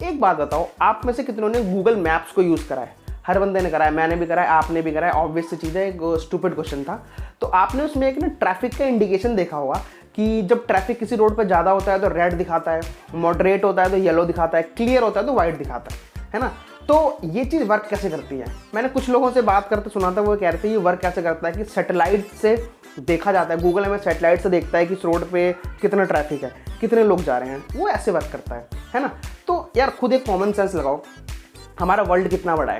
एक बात बताओ, आप में से कितनों ने गूगल मैप्स को यूज़ करा है? हर बंदे ने करा है, मैंने भी करा है, आपने भी करा है। ऑब्वियस सी चीज़ है, एक स्टूपिड क्वेश्चन था। तो आपने उसमें एक ना ट्रैफिक का इंडिकेशन देखा होगा कि जब ट्रैफिक किसी रोड पर ज़्यादा होता है तो रेड दिखाता है, मॉडरेट होता है तो येलो दिखाता है, क्लियर होता है तो वाइट दिखाता है ना। तो ये चीज़ वर्क कैसे करती है? मैंने कुछ लोगों से बात करते सुना था, वो कह रहे थे ये वर्क कैसे करता है कि सैटेलाइट से देखा जाता है, गूगल हमें सैटेलाइट से देखता है कि इस रोड पे कितना ट्रैफिक है, कितने लोग जा रहे हैं, वो ऐसे वर्क करता है ना। तो यार खुद एक कॉमन सेंस लगाओ, हमारा वर्ल्ड कितना बड़ा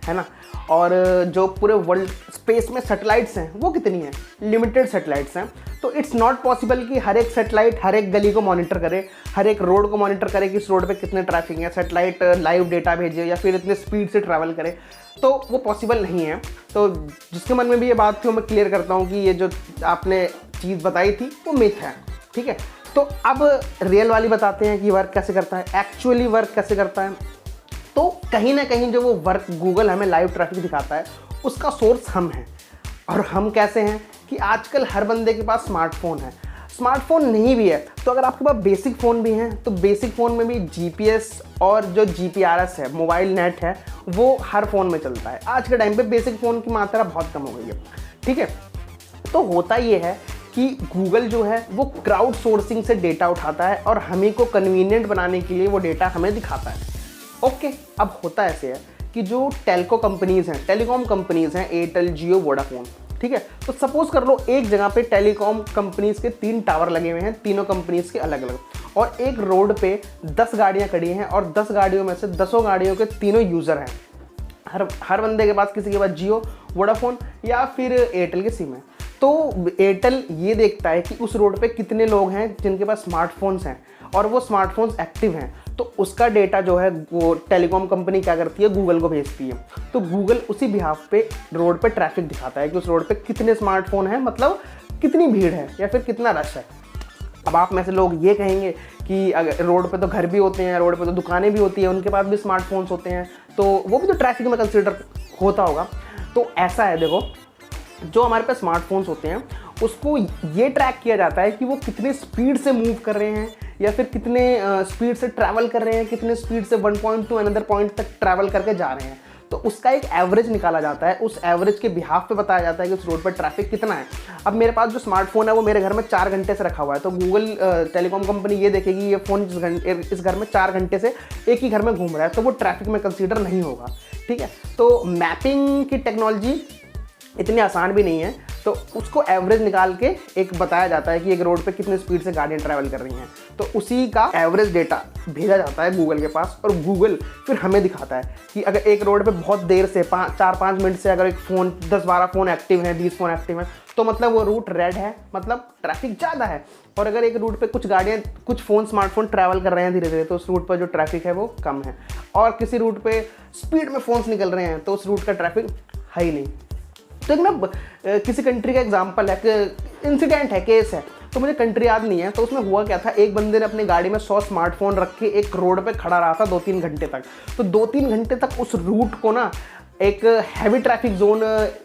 है ना, और जो पूरे वर्ल्ड स्पेस में सैटेलाइट्स हैं वो कितनी हैं? लिमिटेड सैटेलाइट्स हैं। तो इट्स नॉट पॉसिबल कि हर एक सैटेलाइट हर एक गली को मॉनिटर करे, हर एक रोड को मॉनिटर करे कि इस रोड पे कितने ट्रैफिक है, सैटेलाइट लाइव डेटा भेजे या फिर इतने स्पीड से ट्रैवल करे, तो वो पॉसिबल नहीं है। तो जिसके मन में भी ये बात थी वो मैं क्लियर करता हूँ कि ये जो आपने चीज़ बताई थी वो मिथ है, ठीक है। तो अब रियल वाली बताते हैं कि वर्क कैसे करता है, एक्चुअली वर्क कैसे करता है। तो कहीं ना कहीं जो वो वर्क गूगल हमें लाइव ट्रैफिक दिखाता है उसका सोर्स हम हैं। और हम कैसे हैं कि आजकल हर बंदे के पास स्मार्टफोन है। स्मार्टफोन नहीं भी है तो अगर आपके पास बेसिक फ़ोन भी हैं तो बेसिक फ़ोन में भी जीपीएस और जो जीपीआरएस है, मोबाइल नेट है, वो हर फ़ोन में चलता है। आज के टाइम पे बेसिक फ़ोन की मात्रा बहुत कम हो गई है, ठीक है। तो होता ये है कि गूगल जो है वो क्राउड सोर्सिंग से डेटा उठाता है और हमें को कन्वीनियंट बनाने के लिए वो डेटा हमें दिखाता है। ओके, अब होता ऐसे है कि जो टेलको कंपनीज़ हैं, टेलीकॉम कंपनीज़ हैं, एयरटेल, जियो, वोडाफोन, ठीक है। तो सपोज कर लो एक जगह पे टेलीकॉम कंपनीज़ के 3 टावर लगे हुए हैं, तीनों कंपनीज़ के अलग अलग, और एक रोड पे 10 गाड़ियाँ खड़ी हैं और 10 गाड़ियों में से 10 गाड़ियों के तीनों यूज़र हैं। हर बंदे के पास, किसी के पास जियो, वोडाफोन या फिर एयरटेल की सिम है। तो एयरटेल ये देखता है कि उस रोड पे कितने लोग हैं जिनके पास स्मार्टफोन्स हैं और वो स्मार्टफोन्स एक्टिव हैं। तो उसका डेटा जो है वो टेलीकॉम कंपनी क्या करती है, गूगल को भेजती है। तो गूगल उसी बिहाफ पे रोड पे ट्रैफिक दिखाता है कि उस रोड पे कितने स्मार्टफोन हैं, मतलब कितनी भीड़ है या फिर कितना रश है। अब आप में से लोग ये कहेंगे कि अगर रोड पे तो घर भी होते हैं, रोड पे तो दुकानें भी होती हैं, उनके पास भी स्मार्टफोन्स होते हैं, तो वो भी तो ट्रैफिक में कंसिडर होता होगा। तो ऐसा है, देखो, जो हमारे पास स्मार्टफोन्स होते हैं उसको ये ट्रैक किया जाता है कि वो कितने स्पीड से मूव कर रहे हैं या फिर कितने स्पीड से ट्रैवल कर रहे हैं, कितने स्पीड से one point two another point तक ट्रैवल करके जा रहे हैं। तो उसका एक एवरेज निकाला जाता है, उस एवरेज के बिहाफ पे बताया जाता है कि उस रोड पर ट्रैफिक कितना है। अब मेरे पास जो स्मार्टफोन है वो मेरे घर में 4 घंटे से रखा हुआ है, तो गूगल टेलीकॉम कंपनी ये देखेगी ये फ़ोन इस घर में 4 घंटे से एक ही घर में घूम रहा है, तो वो ट्रैफिक में कंसीडर नहीं होगा, ठीक है। तो मैपिंग की टेक्नोलॉजी इतनी आसान भी नहीं है, तो उसको एवरेज निकाल के एक बताया जाता है कि एक रोड पे कितने स्पीड से गाड़ियाँ ट्रैवल कर रही हैं। तो उसी का एवरेज डेटा भेजा जाता है गूगल के पास और गूगल फिर हमें दिखाता है कि अगर एक रोड पे बहुत देर से 4-5 मिनट से अगर एक फ़ोन 10-12 फ़ोन एक्टिव हैं, 20 फ़ोन एक्टिव हैं, तो मतलब वो रूट रेड है, मतलब ट्रैफिक ज़्यादा है। और अगर एक रूट पे कुछ फ़ोन स्मार्टफोन ट्रैवल कर रहे हैं धीरे धीरे, तो उस रूट पर जो ट्रैफिक है वो कम है। और किसी रूट पे स्पीड में फ़ोन्स निकल रहे हैं तो उस रूट का ट्रैफिक है ही नहीं। तो एक ना किसी कंट्री का एग्जांपल है, इंसिडेंट है, केस है, तो मुझे कंट्री याद नहीं है। तो उसमें हुआ क्या था, एक बंदे ने अपनी गाड़ी में 100 स्मार्टफोन रख के एक रोड पे खड़ा रहा था 2-3 घंटे तक। तो 2-3 घंटे तक उस रूट को ना एक हैवी ट्रैफिक जोन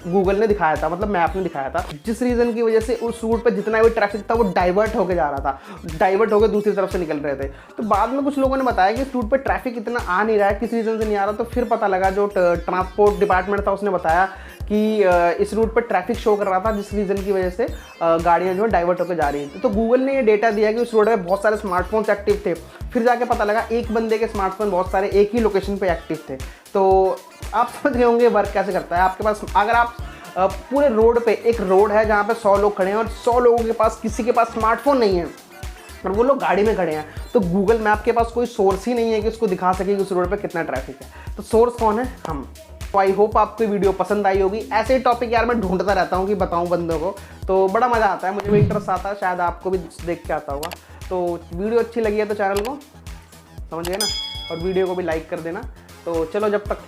गूगल ने दिखाया था, मतलब मैप ने दिखाया था, जिस रीज़न की वजह से उस रूट पे जितना भी ट्रैफिक था वो डाइवर्ट होकर जा रहा था, डाइवर्ट होकर दूसरी तरफ से निकल रहे थे। तो बाद में कुछ लोगों ने बताया कि इस रूट पे ट्रैफिक इतना आ नहीं रहा है, किस रीज़न से नहीं आ रहा। तो फिर पता लगा, जो ट्रांसपोर्ट डिपार्टमेंट था उसने बताया कि इस रूट पर ट्रैफिक शो कर रहा था, जिस रीज़न की वजह से गाड़ियाँ जो है डाइवर्ट होकर जा रही थी। तो गूगल ने ये डेटा दिया कि उस रोड पर बहुत सारे स्मार्टफोन्स एक्टिव थे। फिर जाके पता लगा एक बंदे के स्मार्टफोन बहुत सारे एक ही लोकेशन पे एक्टिव थे। तो आप समझ गए होंगे वर्क कैसे करता है। आपके पास अगर आप पूरे रोड पे, एक रोड है जहाँ पे 100 लोग खड़े हैं और 100 लोगों के पास किसी के पास स्मार्टफोन नहीं है और वो लोग गाड़ी में खड़े हैं, तो गूगल मैप के पास कोई सोर्स ही नहीं है कि उसको दिखा सके कि उस रोड पे कितना ट्रैफिक है। तो सोर्स कौन है? हम। तो आई होप आपको वीडियो पसंद आई होगी। ऐसे ही टॉपिक यार मैं ढूंढता रहता हूँ कि बताऊँ बंदों को, तो बड़ा मज़ा आता है, मुझे भी इंटरेस्ट आता है, शायद आपको भी देख के आता होगा। तो वीडियो अच्छी लगी है तो चैनल को समझ गए ना, और वीडियो को भी लाइक कर देना। तो चलो जब तक